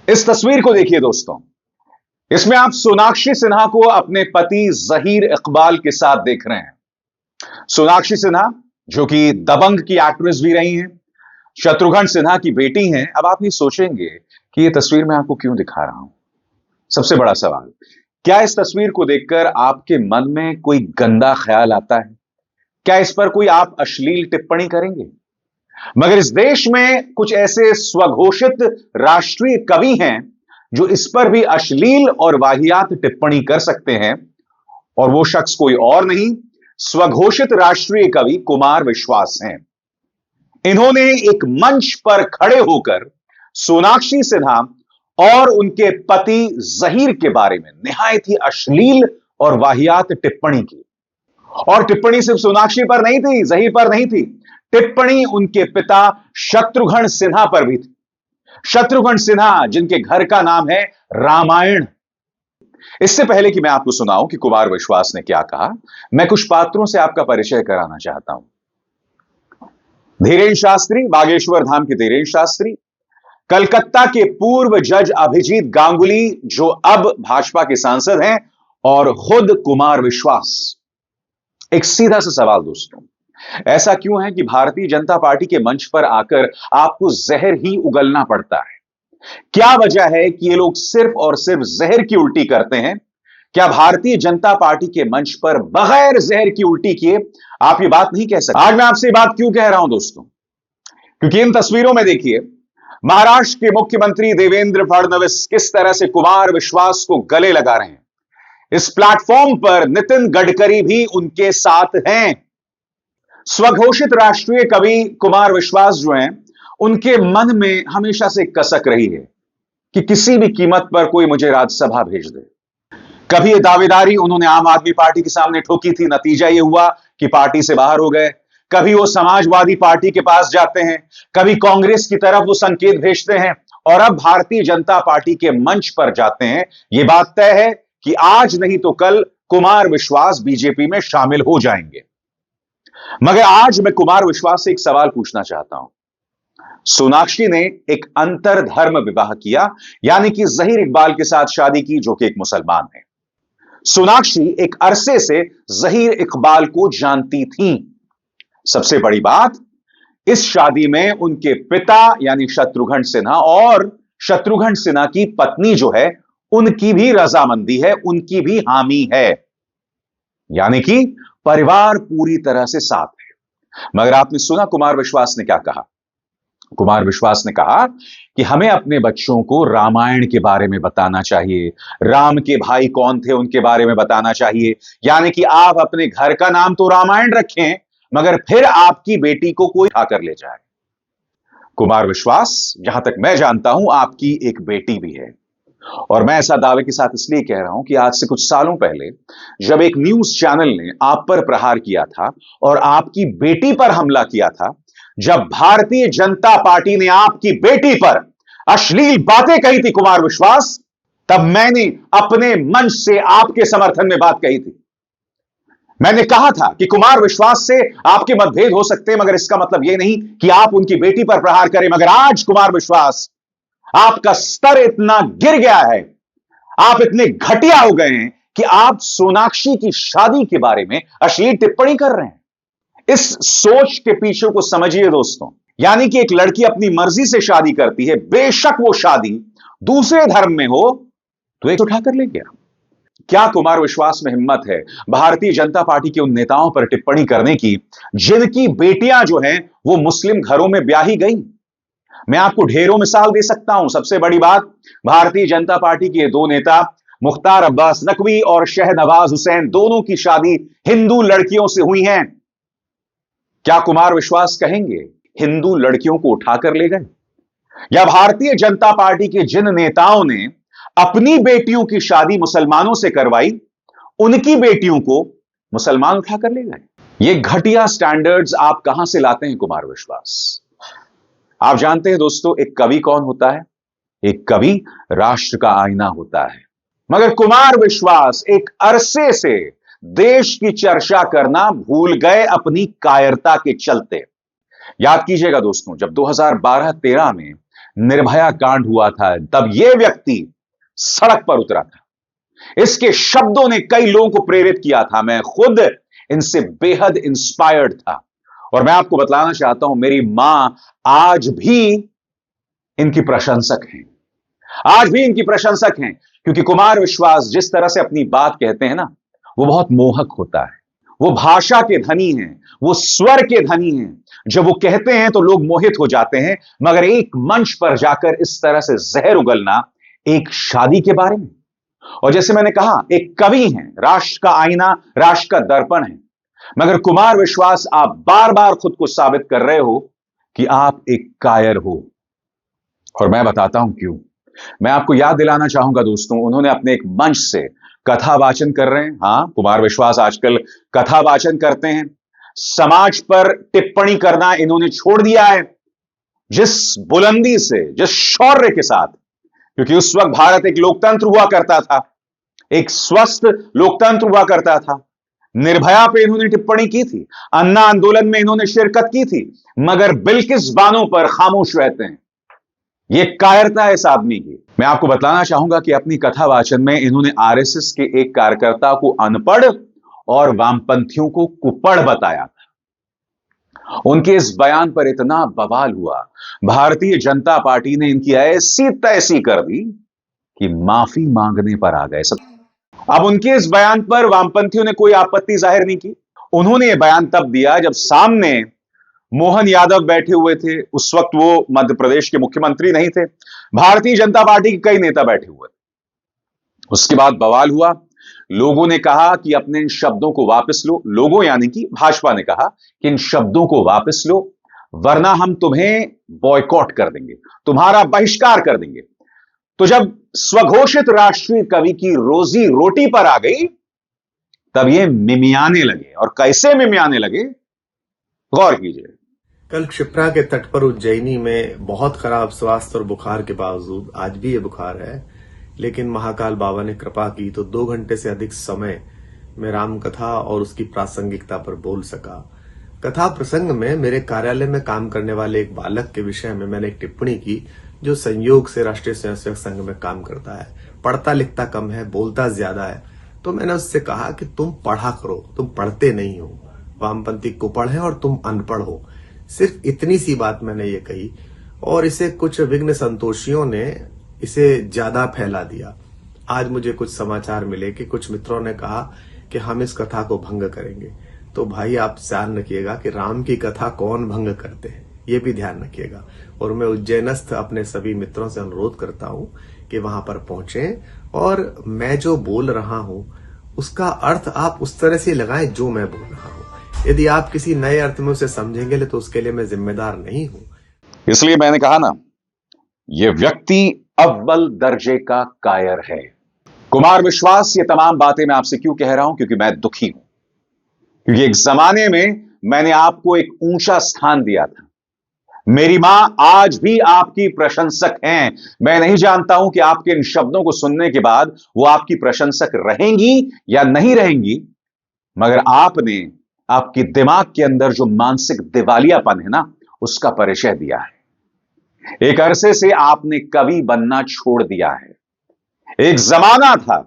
इस तस्वीर को देखिए दोस्तों। इसमें आप सोनाक्षी सिन्हा को अपने पति जहीर इकबाल के साथ देख रहे हैं। सोनाक्षी सिन्हा जो कि दबंग की एक्ट्रेस भी रही हैं, शत्रुघ्न सिन्हा की बेटी हैं। अब आप ये सोचेंगे कि ये तस्वीर मैं आपको क्यों दिखा रहा हूं। सबसे बड़ा सवाल, क्या इस तस्वीर को देखकर आपके मन में कोई गंदा ख्याल आता है? क्या इस पर कोई आप अश्लील टिप्पणी करेंगे? मगर इस देश में कुछ ऐसे स्वघोषित राष्ट्रीय कवि हैं जो इस पर भी अश्लील और वाहियात टिप्पणी कर सकते हैं, और वो शख्स कोई और नहीं, स्वघोषित राष्ट्रीय कवि कुमार विश्वास हैं। इन्होंने एक मंच पर खड़े होकर सोनाक्षी सिन्हा और उनके पति जहीर के बारे में निहायत ही अश्लील और वाहियात टिप्पणी की। और टिप्पणी सिर्फ सोनाक्षी पर नहीं थी, जहीर पर नहीं थी, टिप्पणी उनके पिता शत्रुघ्न सिन्हा पर भी थी। शत्रुघ्न सिन्हा जिनके घर का नाम है रामायण। इससे पहले कि मैं आपको सुनाऊं कि कुमार विश्वास ने क्या कहा, मैं कुछ पात्रों से आपका परिचय कराना चाहता हूं। धीरेन्द्र शास्त्री, बागेश्वर धाम के धीरेन्द्र शास्त्री, कलकत्ता के पूर्व जज अभिजीत गांगुली जो अब भाजपा के सांसद हैं, और खुद कुमार विश्वास। एक सीधा सा सवाल दोस्तों, ऐसा क्यों है कि भारतीय जनता पार्टी के मंच पर आकर आपको जहर ही उगलना पड़ता है? क्या वजह है कि ये लोग सिर्फ और सिर्फ जहर की उल्टी करते हैं? क्या भारतीय जनता पार्टी के मंच पर बगैर जहर की उल्टी किए आप ये बात नहीं कह सकते? आज मैं आपसे बात क्यों कह रहा हूं दोस्तों, क्योंकि इन तस्वीरों में देखिए महाराष्ट्र के मुख्यमंत्री देवेंद्र फडणवीस किस तरह से कुमार विश्वास को गले लगा रहे हैं। इस प्लेटफॉर्म पर नितिन गडकरी भी उनके साथ हैं। स्वघोषित राष्ट्रीय कवि कुमार विश्वास जो हैं, उनके मन में हमेशा से कसक रही है कि किसी भी कीमत पर कोई मुझे राज्यसभा भेज दे। कभी ये दावेदारी उन्होंने आम आदमी पार्टी के सामने ठोकी थी, नतीजा ये हुआ कि पार्टी से बाहर हो गए। कभी वो समाजवादी पार्टी के पास जाते हैं, कभी कांग्रेस की तरफ वो संकेत भेजते हैं, और अब भारतीय जनता पार्टी के मंच पर जाते हैं। यह बात तय है कि आज नहीं तो कल कुमार विश्वास बीजेपी में शामिल हो जाएंगे। मगर आज मैं कुमार विश्वास से एक सवाल पूछना चाहता हूं। सोनाक्षी ने एक अंतर धर्म विवाह किया, यानी कि जहीर इकबाल के साथ शादी की, जो कि एक मुसलमान है। सोनाक्षी एक अरसे से जहीर इकबाल को जानती थी। सबसे बड़ी बात, इस शादी में उनके पिता यानी शत्रुघ्न सिन्हा और शत्रुघ्न सिन्हा की पत्नी जो है, उनकी भी रजामंदी है, उनकी भी हामी है, यानी कि परिवार पूरी तरह से साथ है। मगर आपने सुना कुमार विश्वास ने क्या कहा? कुमार विश्वास ने कहा कि हमें अपने बच्चों को रामायण के बारे में बताना चाहिए, राम के भाई कौन थे उनके बारे में बताना चाहिए। यानी कि आप अपने घर का नाम तो रामायण रखें, मगर फिर आपकी बेटी को कोई उठाकर ले जाए। कुमार विश्वास, जहां तक मैं जानता हूं, आपकी एक बेटी भी है। और मैं ऐसा दावे के साथ इसलिए कह रहा हूं कि आज से कुछ सालों पहले जब एक न्यूज चैनल ने आप पर प्रहार किया था और आपकी बेटी पर हमला किया था, जब भारतीय जनता पार्टी ने आपकी बेटी पर अश्लील बातें कही थी कुमार विश्वास, तब मैंने अपने मंच से आपके समर्थन में बात कही थी। मैंने कहा था कि कुमार विश्वास से आपके मतभेद हो सकते हैं, मगर इसका मतलब यह नहीं कि आप उनकी बेटी पर प्रहार करें। मगर आज कुमार विश्वास, आपका स्तर इतना गिर गया है, आप इतने घटिया हो गए हैं कि आप सोनाक्षी की शादी के बारे में अश्लील टिप्पणी कर रहे हैं। इस सोच के पीछे को समझिए दोस्तों, यानी कि एक लड़की अपनी मर्जी से शादी करती है, बेशक वो शादी दूसरे धर्म में हो, तो एक उठाकर ले गया। क्या कुमार विश्वास में हिम्मत है भारतीय जनता पार्टी के उन नेताओं पर टिप्पणी करने की जिनकी बेटियां जो हैं वो मुस्लिम घरों में ब्याही गई? मैं आपको ढेरों मिसाल दे सकता हूं। सबसे बड़ी बात, भारतीय जनता पार्टी के दो नेता मुख्तार अब्बास नकवी और शहनवाज हुसैन, दोनों की शादी हिंदू लड़कियों से हुई है। क्या कुमार विश्वास कहेंगे हिंदू लड़कियों को उठाकर ले गए? या भारतीय जनता पार्टी के जिन नेताओं ने अपनी बेटियों की शादी मुसलमानों से करवाई, उनकी बेटियों को मुसलमान उठाकर ले गए? ये घटिया स्टैंडर्ड्स आप कहां से लाते हैं कुमार विश्वास? आप जानते हैं दोस्तों, एक कवि कौन होता है? एक कवि राष्ट्र का आईना होता है। मगर कुमार विश्वास एक अरसे से देश की चर्चा करना भूल गए अपनी कायरता के चलते। याद कीजिएगा दोस्तों, जब 2012-13 में निर्भया कांड हुआ था, तब यह व्यक्ति सड़क पर उतरा था। इसके शब्दों ने कई लोगों को प्रेरित किया था। मैं खुद इनसे बेहद इंस्पायर्ड था। और मैं आपको बताना चाहता हूं, मेरी मां आज भी इनकी प्रशंसक हैं, आज भी इनकी प्रशंसक हैं, क्योंकि कुमार विश्वास जिस तरह से अपनी बात कहते हैं ना, वो बहुत मोहक होता है। वो भाषा के धनी हैं, वो स्वर के धनी हैं। जब वो कहते हैं तो लोग मोहित हो जाते हैं। मगर एक मंच पर जाकर इस तरह से जहर उगलना, एक शादी के बारे में, और जैसे मैंने कहा, एक कवि हैं, राष्ट्र का आईना, राष्ट्र का दर्पण है। मगर कुमार विश्वास, आप बार बार खुद को साबित कर रहे हो कि आप एक कायर हो। और मैं बताता हूं क्यों। मैं आपको याद दिलाना चाहूंगा दोस्तों, उन्होंने अपने एक मंच से कथा वाचन कर रहे हैं। हां, कुमार विश्वास आजकल कथा वाचन करते हैं। समाज पर टिप्पणी करना इन्होंने छोड़ दिया है। जिस बुलंदी से, जिस शौर्य के साथ, क्योंकि उस वक्त भारत एक लोकतंत्र हुआ करता था, एक स्वस्थ लोकतंत्र हुआ करता था। निर्भया पे इन्होंने टिप्पणी की थी, अन्ना आंदोलन में इन्होंने शिरकत की थी, मगर बिल्किस बानो पर खामोश रहते हैं। यह कायरता है इस आदमी की। मैं आपको बताना चाहूंगा कि अपनी कथा वाचन में इन्होंने आरएसएस के एक कार्यकर्ता को अनपढ़ और वामपंथियों को कुपढ़ बताया था। उनके इस बयान पर इतना बवाल हुआ, भारतीय जनता पार्टी ने इनकी ऐसी तैसी कर दी कि माफी मांगने पर आ गए सब। अब उनके इस बयान पर वामपंथियों ने कोई आपत्ति जाहिर नहीं की। उन्होंने यह बयान तब दिया जब सामने मोहन यादव बैठे हुए थे। उस वक्त वो मध्य प्रदेश के मुख्यमंत्री नहीं थे, भारतीय जनता पार्टी के कई नेता बैठे हुए थे। उसके बाद बवाल हुआ। लोगों ने कहा कि अपने इन शब्दों को वापस लो। लोगों यानी कि भाजपा ने कहा कि इन शब्दों को वापस लो, वरना हम तुम्हें बॉयकॉट कर देंगे, तुम्हारा बहिष्कार कर देंगे। तो जब स्वघोषित राष्ट्रीय कवि की रोजी रोटी पर आ गई, तब ये मिमियाने लगे। और कैसे मिमियाने लगे, गौर कीजिए। कल क्षिप्रा के तट पर उज्जैनी में बहुत खराब स्वास्थ्य और बुखार के बावजूद, आज भी ये बुखार है, लेकिन महाकाल बाबा ने कृपा की तो 2 घंटे से अधिक समय में राम कथा और उसकी प्रासंगिकता पर बोल सका। कथा प्रसंग में मेरे कार्यालय में काम करने वाले एक बालक के विषय में मैंने एक टिप्पणी की, जो संयोग से राष्ट्रीय स्वयंसेवक संघ में काम करता है, पढ़ता लिखता कम है, बोलता ज्यादा है। तो मैंने उससे कहा कि तुम पढ़ा करो, तुम पढ़ते नहीं हो, वामपंथी कुपढ़ है और तुम अनपढ़ हो। सिर्फ इतनी सी बात मैंने ये कही, और इसे कुछ विघ्न संतोषियों ने इसे ज्यादा फैला दिया। आज मुझे कुछ समाचार मिले कि कुछ मित्रों ने कहा कि हम इस कथा को भंग करेंगे। तो भाई, आप ध्यान रखिएगा कि राम की कथा कौन भंग करते हैं, ये भी ध्यान रखिएगा। और मैं उज्जैनस्थ अपने सभी मित्रों से अनुरोध करता हूं कि वहां पर पहुंचें, और मैं जो बोल रहा हूं उसका अर्थ आप उस तरह से लगाएं जो मैं बोल रहा हूं। यदि आप किसी नए अर्थ में उसे समझेंगे तो उसके लिए मैं जिम्मेदार नहीं हूं। इसलिए मैंने कहा ना, यह व्यक्ति अव्वल दर्जे का कायर है। कुमार विश्वास, ये तमाम बातें मैं आपसे क्यों कह रहा हूं, क्योंकि मैं दुखी हूं। क्योंकि एक जमाने में मैंने आपको एक ऊंचा स्थान दिया था। मेरी मां आज भी आपकी प्रशंसक हैं। मैं नहीं जानता हूं कि आपके इन शब्दों को सुनने के बाद वो आपकी प्रशंसक रहेंगी या नहीं रहेंगी, मगर आपने आपके दिमाग के अंदर जो मानसिक दिवालियापन है ना, उसका परिचय दिया है। एक अरसे से आपने कवि बनना छोड़ दिया है। एक जमाना था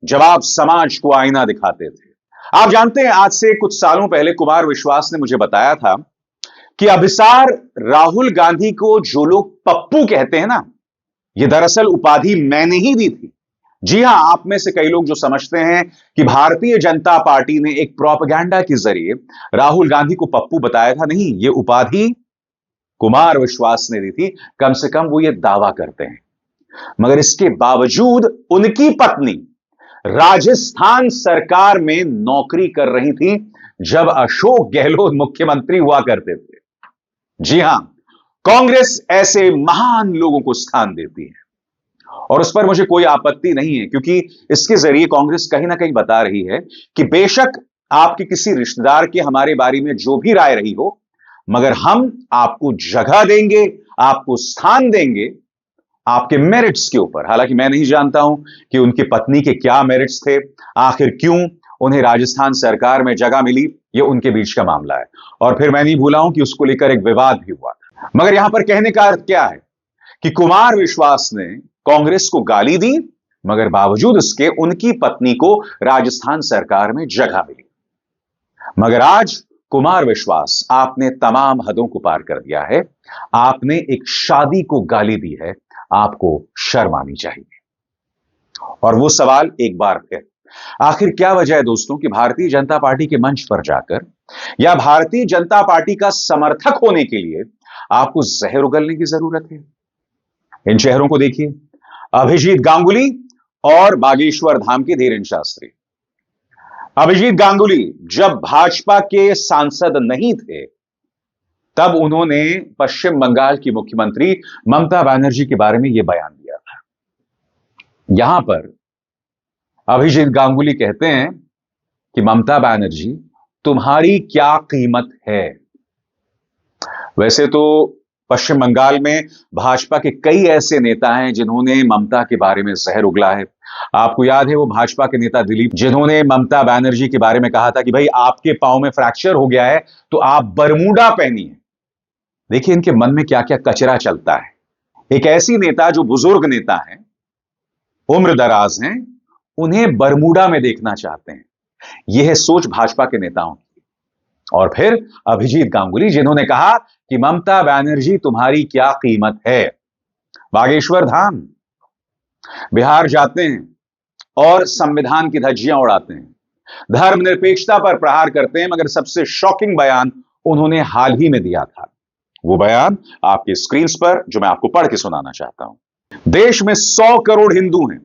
जब आप समाज को आईना दिखाते थे। आप जानते हैं, आज से कुछ सालों पहले कुमार विश्वास ने मुझे बताया था कि अभिसार राहुल गांधी को जो लोग पप्पू कहते हैं ना, यह दरअसल उपाधि मैंने ही दी थी। जी हां, आप में से कई लोग जो समझते हैं कि भारतीय जनता पार्टी ने एक प्रोपेगेंडा के जरिए राहुल गांधी को पप्पू बताया था, नहीं, यह उपाधि कुमार विश्वास ने दी थी। कम से कम वो ये दावा करते हैं। मगर इसके बावजूद उनकी पत्नी राजस्थान सरकार में नौकरी कर रही थी जब अशोक गहलोत मुख्यमंत्री हुआ करते थे। जी हां, कांग्रेस ऐसे महान लोगों को स्थान देती है, और उस पर मुझे कोई आपत्ति नहीं है, क्योंकि इसके जरिए कांग्रेस कहीं ना कहीं बता रही है कि बेशक आपके किसी रिश्तेदार के हमारे बारे में जो भी राय रही हो, मगर हम आपको जगह देंगे, आपको स्थान देंगे आपके मेरिट्स के ऊपर। हालांकि मैं नहीं जानता हूं कि उनकी पत्नी के क्या मेरिट्स थे, आखिर क्यों उन्हें राजस्थान सरकार में जगह मिली, यह उनके बीच का मामला है। और फिर मैं नहीं भूला हूं कि उसको लेकर एक विवाद भी हुआ था। मगर यहां पर कहने का अर्थ क्या है कि कुमार विश्वास ने कांग्रेस को गाली दी, मगर बावजूद इसके उनकी पत्नी को राजस्थान सरकार में जगह मिली। मगर आज कुमार विश्वास, आपने तमाम हदों को पार कर दिया है। आपने एक शादी को गाली दी है, आपको शर्म आनी चाहिए। और वो सवाल एक बार फिर, आखिर क्या वजह है दोस्तों कि भारतीय जनता पार्टी के मंच पर जाकर या भारतीय जनता पार्टी का समर्थक होने के लिए आपको जहर उगलने की जरूरत है? इन चेहरों को देखिए, अभिजीत गांगुली और बागेश्वर धाम के धीरेन शास्त्री। अभिजीत गांगुली जब भाजपा के सांसद नहीं थे, तब उन्होंने पश्चिम बंगाल की मुख्यमंत्री ममता बनर्जी के बारे में यह बयान दिया था। यहां पर अभिजीत गांगुली कहते हैं कि ममता बनर्जी, तुम्हारी क्या कीमत है? वैसे तो पश्चिम बंगाल में भाजपा के कई ऐसे नेता हैं जिन्होंने ममता के बारे में जहर उगला है। आपको याद है वो भाजपा के नेता दिलीप, जिन्होंने ममता बनर्जी के बारे में कहा था कि भाई आपके पांव में फ्रैक्चर हो गया है तो आप बरमूडा पहनिए। देखिए इनके मन में क्या क्या कचरा चलता है। एक ऐसी नेता जो बुजुर्ग नेता है, उम्र दराज हैं, उन्हें बरमूडा में देखना चाहते हैं। यह है सोच भाजपा के नेताओं की। और फिर अभिजीत गांगुली, जिन्होंने कहा कि ममता बनर्जी तुम्हारी क्या कीमत है। बागेश्वर धाम बिहार जाते हैं और संविधान की धज्जियां उड़ाते हैं, धर्मनिरपेक्षता पर प्रहार करते हैं, मगर सबसे शॉकिंग बयान उन्होंने हाल ही में दिया था। वो बयान आपकी स्क्रीन पर, जो मैं आपको पढ़ के सुनाना चाहता हूं। देश में 100 करोड़ हिंदू हैं,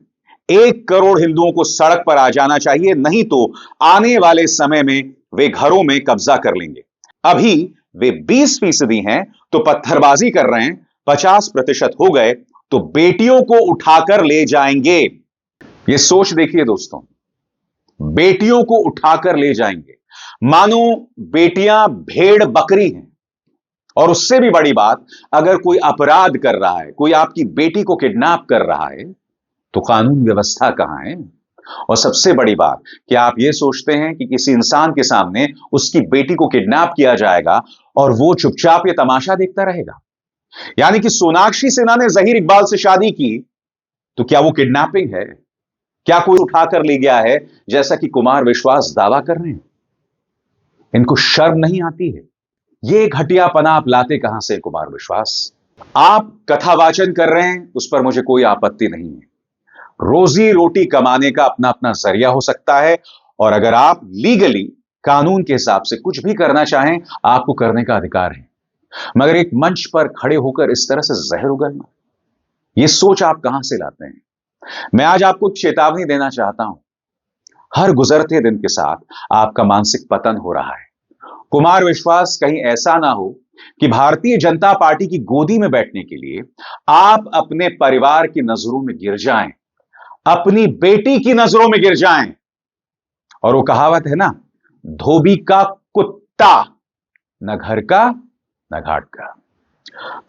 1 करोड़ हिंदुओं को सड़क पर आ जाना चाहिए, नहीं तो आने वाले समय में वे घरों में कब्जा कर लेंगे। अभी वे 20% हैं तो पत्थरबाजी कर रहे हैं, 50% हो गए तो बेटियों को उठाकर ले जाएंगे। ये सोच देखिए दोस्तों, बेटियों को उठाकर ले जाएंगे, मानो बेटियां भेड़ बकरी हैं। और उससे भी बड़ी बात, अगर कोई अपराध कर रहा है, कोई आपकी बेटी को किडनैप कर रहा है, तो कानून व्यवस्था कहां है? और सबसे बड़ी बात कि आप यह सोचते हैं कि किसी इंसान के सामने उसकी बेटी को किडनैप किया जाएगा और वो चुपचाप ये तमाशा देखता रहेगा। यानी कि सोनाक्षी सिन्हा ने जहीर इकबाल से शादी की, तो क्या वो किडनैपिंग है? क्या कोई उठाकर ले गया है, जैसा कि कुमार विश्वास दावा कर रहे हैं? इनको शर्म नहीं आती है? ये घटियापना आप लाते कहां से कुमार विश्वास? आप कथावाचन कर रहे हैं, उस पर मुझे कोई आपत्ति नहीं है। रोजी रोटी कमाने का अपना अपना जरिया हो सकता है, और अगर आप लीगली कानून के हिसाब से कुछ भी करना चाहें, आपको करने का अधिकार है। मगर एक मंच पर खड़े होकर इस तरह से जहर उगलना, यह सोच आप कहां से लाते हैं? मैं आज आपको चेतावनी देना चाहता हूं, हर गुजरते दिन के साथ आपका मानसिक पतन हो रहा है। कुमार विश्वास, कहीं ऐसा ना हो कि भारतीय जनता पार्टी की गोदी में बैठने के लिए आप अपने परिवार की नजरों में गिर जाएं, अपनी बेटी की नजरों में गिर जाएं। और वो कहावत है ना, धोबी का कुत्ता, न घर का न घाट का।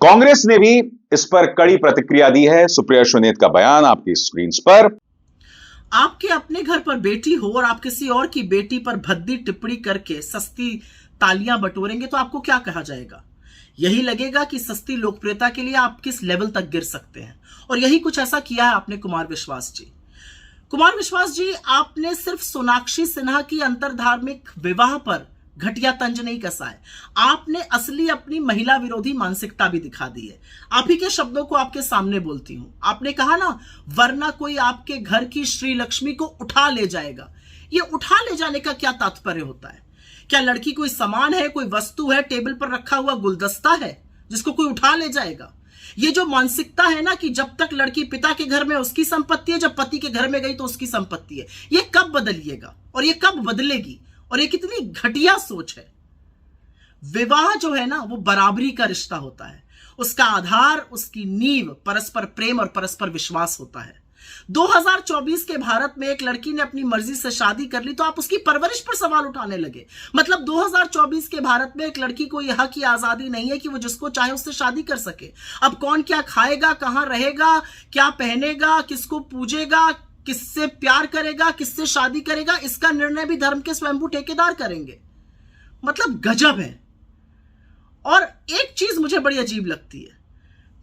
कांग्रेस ने भी इस पर कड़ी प्रतिक्रिया दी है। सुप्रिया सुनीत का बयान आपकी स्क्रीन पर। आपके अपने घर पर बेटी हो और आप किसी और की बेटी पर भद्दी टिप्पणी करके सस्ती तालियां बटोरेंगे तो आपको क्या कहा जाएगा? यही लगेगा कि सस्ती लोकप्रियता के लिए आप किस लेवल तक गिर सकते हैं। और यही कुछ ऐसा किया है आपने कुमार विश्वास जी। कुमार विश्वास जी, आपने सिर्फ सोनाक्षी सिन्हा की अंतरधार्मिक विवाह पर घटिया तंज नहीं कसा है, आपने असली अपनी महिला विरोधी मानसिकता भी दिखा दी है। आप ही के शब्दों को आपके सामने बोलती हूं। आपने कहा ना, वरना कोई आपके घर की श्री लक्ष्मी को उठा ले जाएगा। ये उठा ले जाने का क्या तात्पर्य होता है? क्या लड़की कोई सामान है, कोई वस्तु है, टेबल पर रखा हुआ गुलदस्ता है जिसको कोई उठा ले जाएगा? ये जो मानसिकता है ना कि जब तक लड़की पिता के घर में उसकी संपत्ति है, जब पति के घर में गई तो उसकी संपत्ति है, ये कब बदलिएगा और ये कब बदलेगी? और ये कितनी घटिया सोच है। विवाह जो है ना, वो बराबरी का रिश्ता होता है। उसका आधार, उसकी नींव परस्पर प्रेम और परस्पर विश्वास होता है। 2024 के भारत में एक लड़की ने अपनी मर्जी से शादी कर ली तो आप उसकी परवरिश पर सवाल उठाने लगे। मतलब 2024 के भारत में एक लड़की को यह की आजादी नहीं है कि वो जिसको चाहे उससे शादी कर सके। अब कौन क्या खाएगा, कहां रहेगा, क्या पहनेगा, किसको पूजेगा, किससे प्यार करेगा, किससे शादी करेगा, इसका निर्णय भी धर्म के स्वयंभू ठेकेदार करेंगे। मतलब गजब है। और एक चीज मुझे बड़ी अजीब लगती है,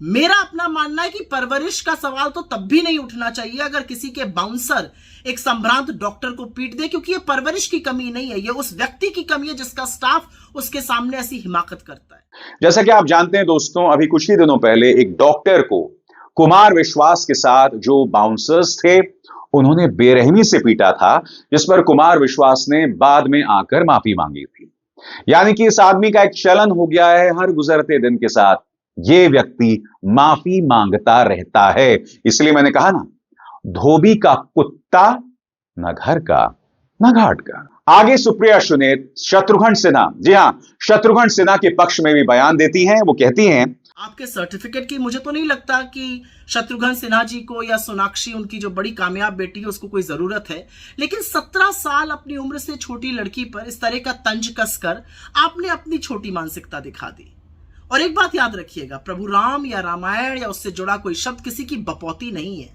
मेरा अपना मानना है कि परवरिश का सवाल तो तब भी नहीं उठना चाहिए अगर किसी के बाउंसर एक संभ्रांत डॉक्टर को पीट दे, क्योंकि ये परवरिश की कमी नहीं है, ये उस व्यक्ति की कमी है जिसका स्टाफ उसके सामने ऐसी हिमाकत करता है। जैसा कि आप जानते हैं दोस्तों, अभी कुछ ही दिनों पहले एक डॉक्टर को कुमार विश्वास के साथ जो बाउंसर्स थे उन्होंने बेरहमी से पीटा था, जिस पर कुमार विश्वास ने बाद में आकर माफी मांगी थी। यानी कि इस आदमी का एक चलन हो गया है, हर गुजरते दिन के साथ ये व्यक्ति माफी मांगता रहता है। इसलिए मैंने कहा ना, धोबी का कुत्ता न घर का न घाट का। आगे सुप्रिया सुनेत शत्रुघ्न सिन्हा, जी हां, शत्रुघ्न सिन्हा के पक्ष में भी बयान देती हैं। वो कहती हैं, आपके सर्टिफिकेट की मुझे तो नहीं लगता कि शत्रुघ्न सिन्हा जी को या सोनाक्षी, उनकी जो बड़ी कामयाब बेटी है, उसको कोई जरूरत है, लेकिन 17 साल अपनी उम्र से छोटी लड़की पर इस तरह का तंज कसकर आपने अपनी छोटी मानसिकता दिखा दी। और एक बात याद रखिएगा, प्रभु राम या रामायण या उससे जुड़ा कोई शब्द किसी की बपौती नहीं है।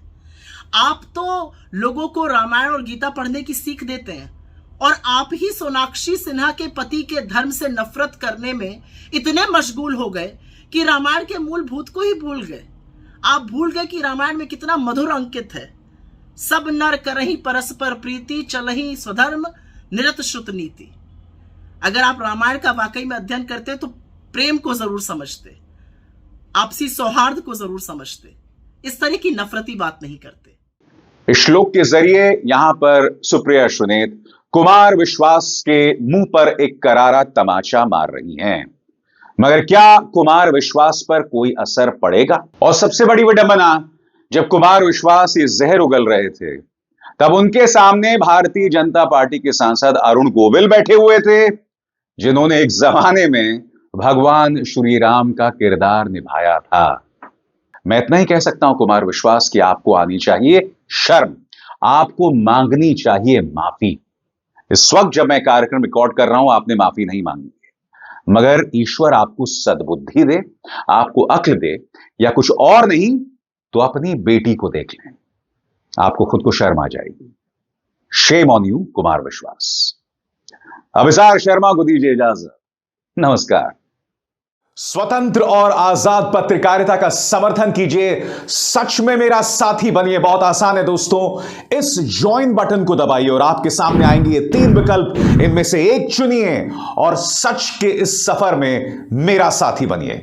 आप तो लोगों को रामायण और गीता पढ़ने की सीख देते हैं, और आप ही सोनाक्षी सिन्हा के पति के धर्म से नफरत करने में इतने मशगूल हो गए कि रामायण के मूलभूत को ही भूल गए। आप भूल गए कि रामायण में कितना मधुर अंकित है, सब नर करही परस्पर प्रीति, चलही स्वधर्म निरत श्रुत नीति। अगर आप रामायण का वाकई में अध्ययन करते तो प्रेम को जरूर समझते, आपसी सौहार्द को जरूर समझते, इस तरह की नफरती बात नहीं करते। इस श्लोक के जरिए यहां पर सुप्रिया सुनेत कुमार विश्वास के मुंह पर एक करारा तमाचा मार रही हैं। मगर क्या कुमार विश्वास पर कोई असर पड़ेगा? और सबसे बड़ी विडंबना, जब कुमार विश्वास ये जहर उगल रहे थे तब उनके सामने भारतीय जनता पार्टी के सांसद अरुण गोविल बैठे हुए थे, जिन्होंने एक जमाने में भगवान श्री राम का किरदार निभाया था। मैं इतना ही कह सकता हूं कुमार विश्वास की आपको आनी चाहिए शर्म, आपको मांगनी चाहिए माफी। इस वक्त जब मैं कार्यक्रम रिकॉर्ड कर रहा हूं, आपने माफी नहीं मांगी, मगर ईश्वर आपको सद्बुद्धि दे, आपको अक्ल दे, या कुछ और नहीं तो अपनी बेटी को देख लें, आपको खुद को शर्म आ जाएगी। शेम ऑन यू कुमार विश्वास। अभिसार शर्मा को दीजिए इजाजत। नमस्कार। स्वतंत्र और आजाद पत्रकारिता का समर्थन कीजिए, सच में मेरा साथी बनिए। बहुत आसान है दोस्तों, इस ज्वाइन बटन को दबाइए और आपके सामने आएंगे ये 3 विकल्प, इनमें से एक चुनिए और सच के इस सफर में मेरा साथी बनिए।